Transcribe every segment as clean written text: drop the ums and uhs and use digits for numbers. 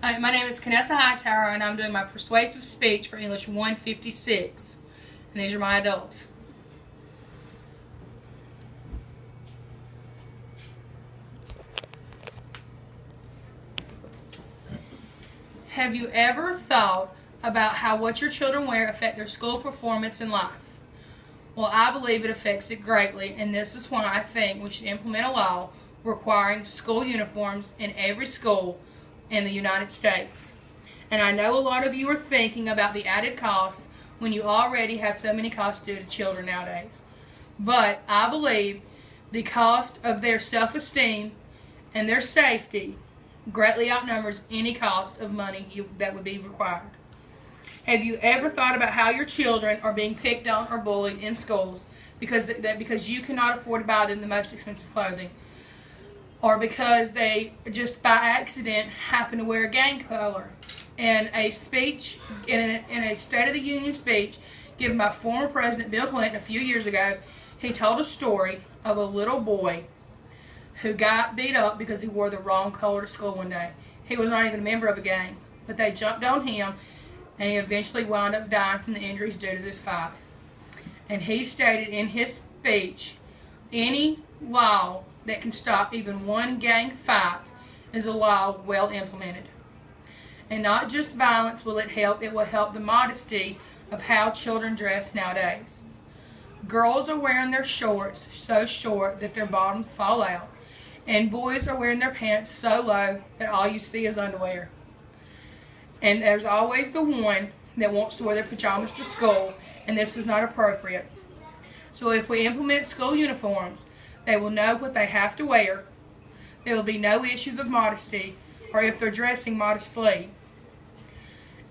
Hi, my name is Canessa Hightower, and I'm doing my persuasive speech for English 156. And these are my adults. Have you ever thought about how what your children wear affect their school performance in life? Well, I believe it affects it greatly, and this is why I think we should implement a law requiring school uniforms in every school in the United States. And I know a lot of you are thinking about the added costs when you already have so many costs due to children nowadays. But I believe the cost of their self-esteem and their safety greatly outnumbers any cost of money that would be required. Have you ever thought about how your children are being picked on or bullied in schools because you cannot afford to buy them the most expensive clothing, or because they just by accident happen to wear a gang color? In a speech, in a State of the Union speech given by former President Bill Clinton a few years ago, he told a story of a little boy who got beat up because he wore the wrong color to school one day. He was not even a member of a gang, but they jumped on him, and he eventually wound up dying from the injuries due to this fight. And he stated in his speech, any law that can stop even one gang fight is a law well implemented. And not just violence will it help, it will help the modesty of how children dress nowadays. Girls are wearing their shorts so short that their bottoms fall out, and boys are wearing their pants so low that all you see is underwear. And there's always the one that wants to wear their pajamas to school, and this is not appropriate. So if we implement school uniforms, they will know what they have to wear. There will be no issues of modesty, or if they're dressing modestly.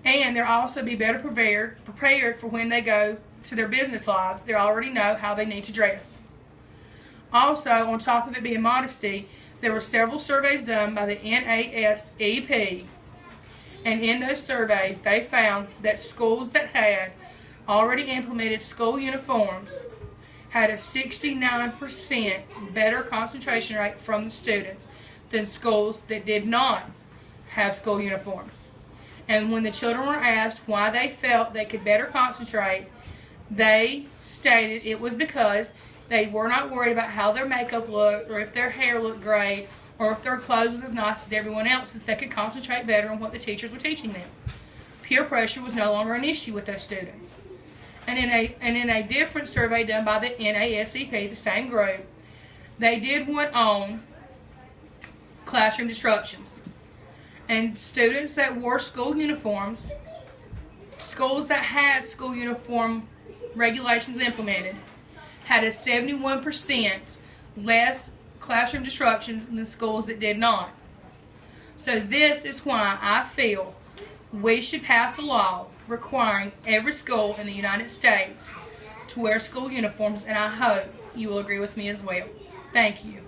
And they'll also be better prepared for when they go to their business lives. They already know how they need to dress. Also, on top of it being modesty, there were several surveys done by the NASEP, and in those surveys they found that schools that had already implemented school uniforms had a 69% better concentration rate from the students than schools that did not have school uniforms. And when the children were asked why they felt they could better concentrate, they stated it was because they were not worried about how their makeup looked, or if their hair looked great, or if their clothes was as nice as everyone else's. They could concentrate better on what the teachers were teaching them. Peer pressure was no longer an issue with those students. And in a different survey done by the NASEP, the same group, they did one on classroom disruptions. And students that wore school uniforms, schools that had school uniform regulations implemented, had a 71% less classroom disruptions than the schools that did not. So this is why I feel we should pass a law requiring every school in the United States to wear school uniforms, and I hope you will agree with me as well. Thank you.